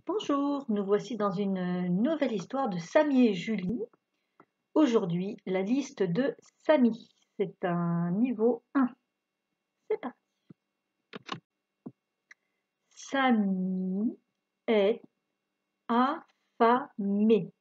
Bonjour, nous voici dans une nouvelle histoire de Samy et Julie. Aujourd'hui, la liste de Samy. C'est un niveau 1. C'est parti. Samy est affamé.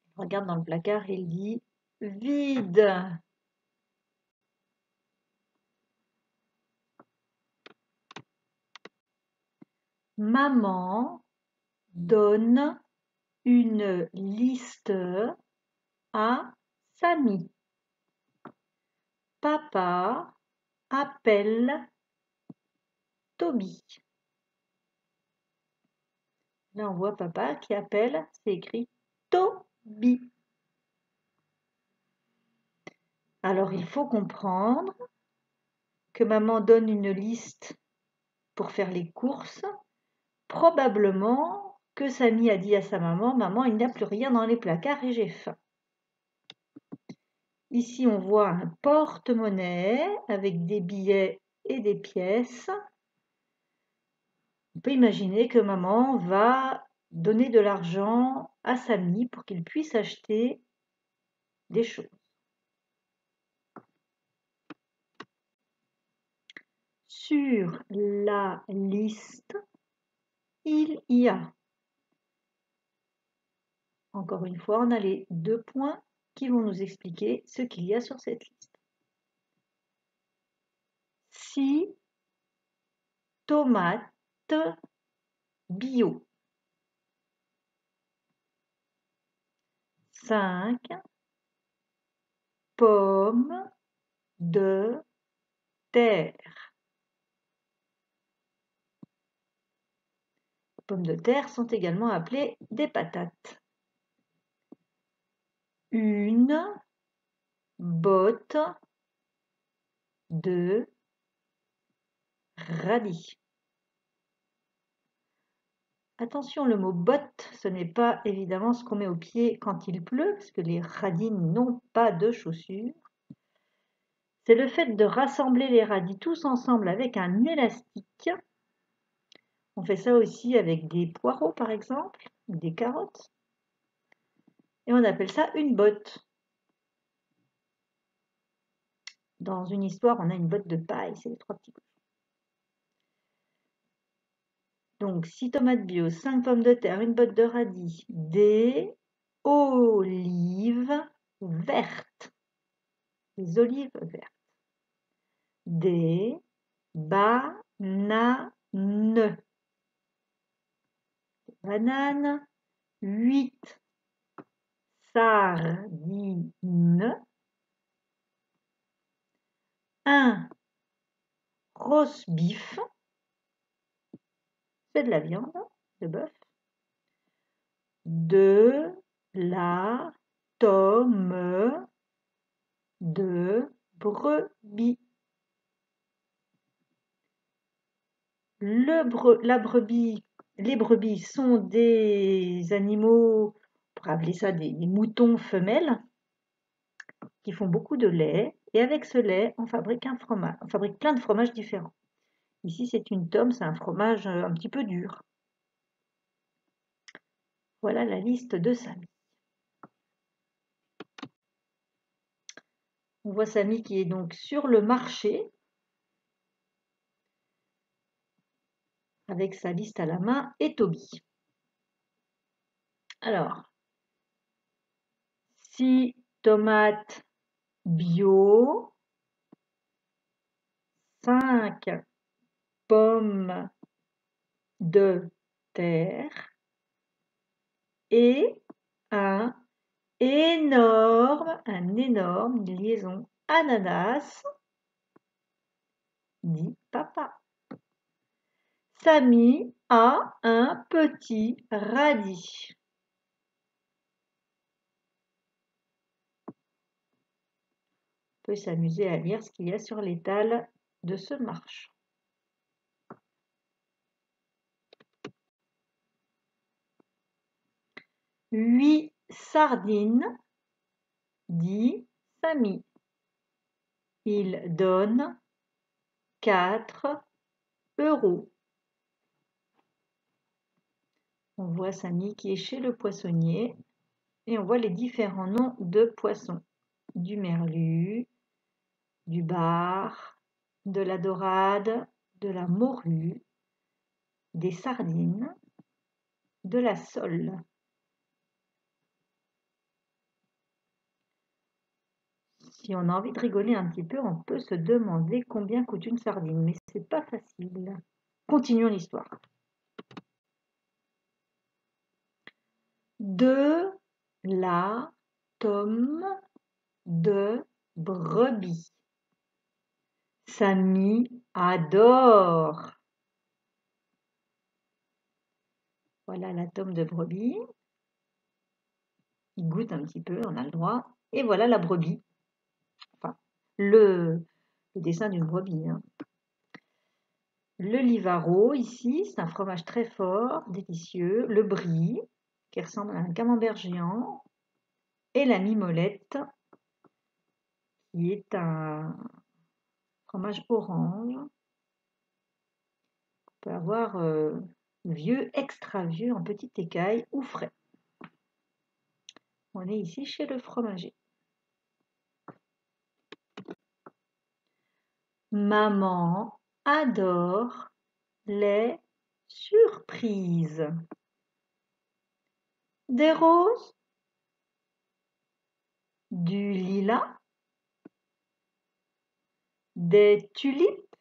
Il regarde dans le placard et il dit « Vide ». Maman donne une liste à Samy. Papa appelle Toby. Là, on voit papa qui appelle, c'est écrit Toby. Alors, il faut comprendre que maman donne une liste pour faire les courses. Probablement que Samy a dit à sa maman, « Maman, il n'y a plus rien dans les placards et j'ai faim. » Ici, on voit un porte-monnaie avec des billets et des pièces. On peut imaginer que maman va donner de l'argent à Samy pour qu'il puisse acheter des choses. Sur la liste, il y a, encore une fois, on a les 2 points qui vont nous expliquer ce qu'il y a sur cette liste. 6 tomates bio. 5 pommes de terre. Les pommes de terre sont également appelées des patates. Une botte de radis. Attention, le mot botte, ce n'est pas évidemment ce qu'on met aux pieds quand il pleut, parce que les radis n'ont pas de chaussures. C'est le fait de rassembler les radis tous ensemble avec un élastique. On fait ça aussi avec des poireaux, par exemple, ou des carottes. Et on appelle ça une botte. Dans une histoire, on a une botte de paille, c'est les 3 petits cochons. Donc, 6 tomates bio, 5 pommes de terre, une botte de radis, des olives vertes. Des olives vertes. Des bananes. Des bananes. 8 sardines. Un roast beef. C'est de la viande de bœuf. De la tome de brebis. Les brebis sont des animaux, on pourrait appeler ça des moutons femelles, qui font beaucoup de lait. Et avec ce lait, on fabrique un fromage. On fabrique plein de fromages différents. Ici, c'est une tome, c'est un fromage un petit peu dur. Voilà la liste de Samy. On voit Samy qui est donc sur le marché, avec sa liste à la main, et Toby. Alors, 6 tomates bio, 5 pommes de terre et un énorme liaison ananas, dit papa. Samy a un petit radis. On peut s'amuser à lire ce qu'il y a sur l'étal de ce marchand. 8 sardines, dit Samy. Il donne 4 euros. On voit Samy qui est chez le poissonnier et on voit les différents noms de poissons. Du merlu, du bar, de la dorade, de la morue, des sardines, de la sole. Si on a envie de rigoler un petit peu, on peut se demander combien coûte une sardine, mais c'est pas facile. Continuons l'histoire. De la tome de brebis. Samy adore. Voilà la tome de brebis. Il goûte un petit peu, on a le droit. Et voilà la brebis. Enfin, le dessin d'une brebis. Hein. Le Livaro, ici, c'est un fromage très fort, délicieux. Le Brie, qui ressemble à un camembert géant. Et la Mimolette, qui est un fromage orange. On peut avoir vieux, extra vieux, en petite écaille ou frais. On est ici chez le fromager. Maman adore les surprises. Des roses, du lilas, des tulipes.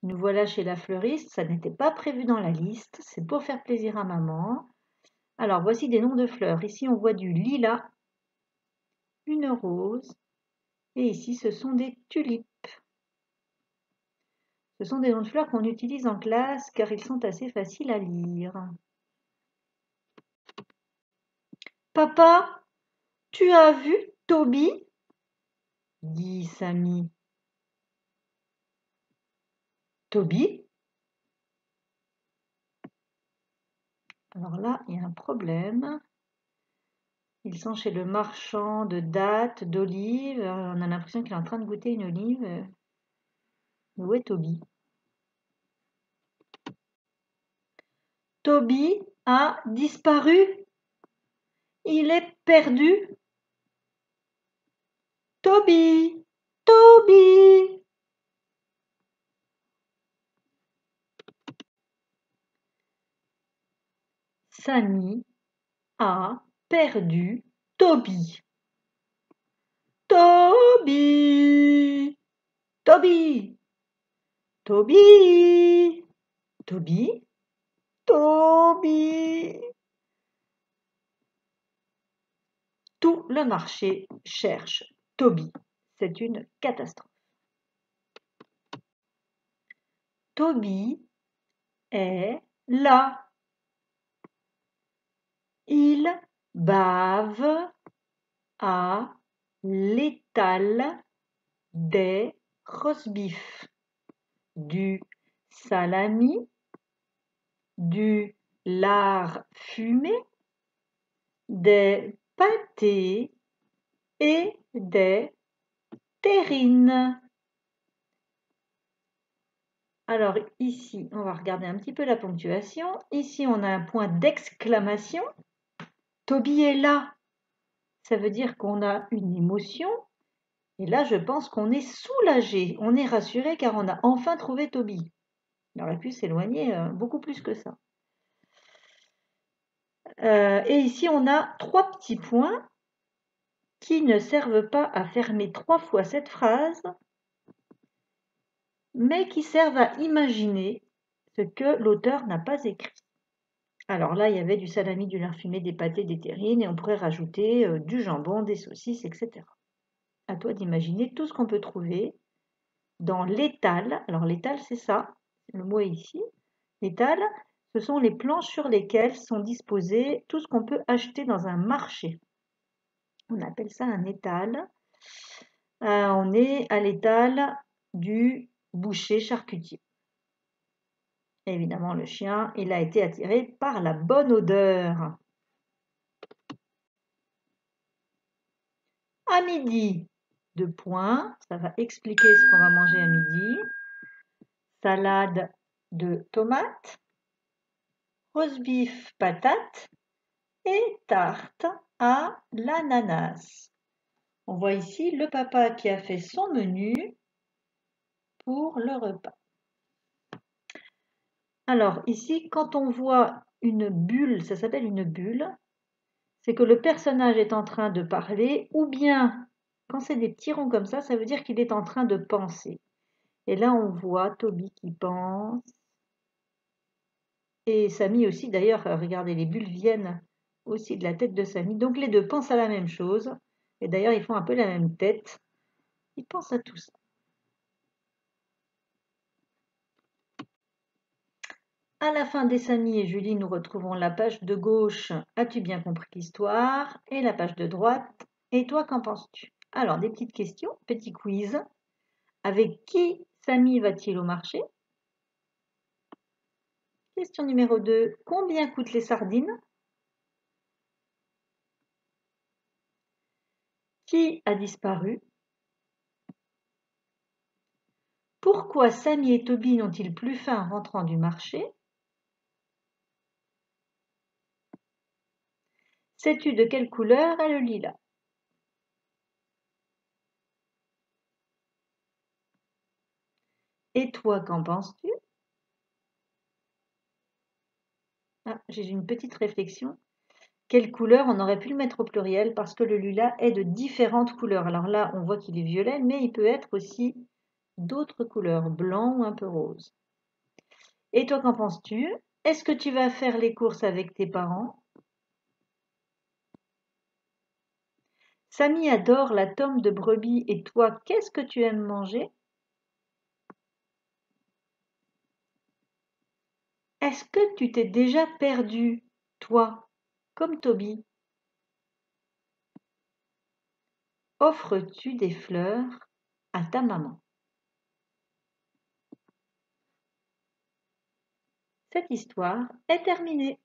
Nous voilà chez la fleuriste, ça n'était pas prévu dans la liste, c'est pour faire plaisir à maman. Alors voici des noms de fleurs. Ici on voit du lilas, une rose, et ici ce sont des tulipes. Ce sont des noms de fleurs qu'on utilise en classe car ils sont assez faciles à lire. Papa, tu as vu Toby? Dit Samy. Toby? Alors là, il y a un problème. Ils sont chez le marchand de dattes, d'olives. On a l'impression qu'il est en train de goûter une olive. Où est Toby? Toby a disparu. Il est perdu. Toby! Toby! Samy a perdu Toby. Toby! Toby! Toby! Toby! Toby! Tout le marché cherche Toby. C'est une catastrophe. Toby est là. Il bave à l'étal des rosbifs, du salami, du lard fumé, des pâtés et des terrines. Alors ici, on va regarder un petit peu la ponctuation. Ici, on a un point d'exclamation. Toby est là. Ça veut dire qu'on a une émotion. Et là, je pense qu'on est soulagé, on est rassuré car on a enfin trouvé Toby. Il aurait pu s'éloigner beaucoup plus que ça. Et ici, on a 3 petits points qui ne servent pas à fermer 3 fois cette phrase, mais qui servent à imaginer ce que l'auteur n'a pas écrit. Alors là, il y avait du salami, du lard fumé, des pâtés, des terrines, et on pourrait rajouter du jambon, des saucisses, etc. À toi d'imaginer tout ce qu'on peut trouver dans l'étal. Alors l'étal, c'est ça, le mot est ici. L'étal, ce sont les planches sur lesquelles sont disposés tout ce qu'on peut acheter dans un marché. On appelle ça un étal. On est à l'étal du boucher charcutier. Évidemment, le chien, il a été attiré par la bonne odeur. À midi, 2 points, ça va expliquer ce qu'on va manger à midi. Salade de tomates, roast beef patate et tarte à l'ananas. On voit ici le papa qui a fait son menu pour le repas. Alors ici, quand on voit une bulle, ça s'appelle une bulle, c'est que le personnage est en train de parler, ou bien quand c'est des petits ronds comme ça veut dire qu'il est en train de penser. Et là, on voit Toby qui pense. Et Samy aussi, d'ailleurs, regardez, les bulles viennent aussi de la tête de Samy. Donc les deux pensent à la même chose. Et d'ailleurs, ils font un peu la même tête. Ils pensent à tout ça. À la fin des Samy et Julie, nous retrouvons la page de gauche. As-tu bien compris l'histoire? Et la page de droite. Et toi, qu'en penses-tu? Alors, des petites questions, petit quiz. Avec qui Samy va-t-il au marché? Question numéro 2. Combien coûtent les sardines? Qui a disparu? Pourquoi Samy et Toby n'ont-ils plus faim en rentrant du marché? Sais-tu de quelle couleur est le lilas? Et toi, qu'en penses-tu? Ah, j'ai une petite réflexion. Quelle couleur? On aurait pu le mettre au pluriel parce que le lilas est de différentes couleurs. Alors là, on voit qu'il est violet, mais il peut être aussi d'autres couleurs, blanc ou un peu rose. Et toi, qu'en penses-tu? Est-ce que tu vas faire les courses avec tes parents? Samy adore la tome de brebis et toi, qu'est-ce que tu aimes manger? Est-ce que tu t'es déjà perdu, toi, comme Toby? Offres-tu des fleurs à ta maman? Cette histoire est terminée.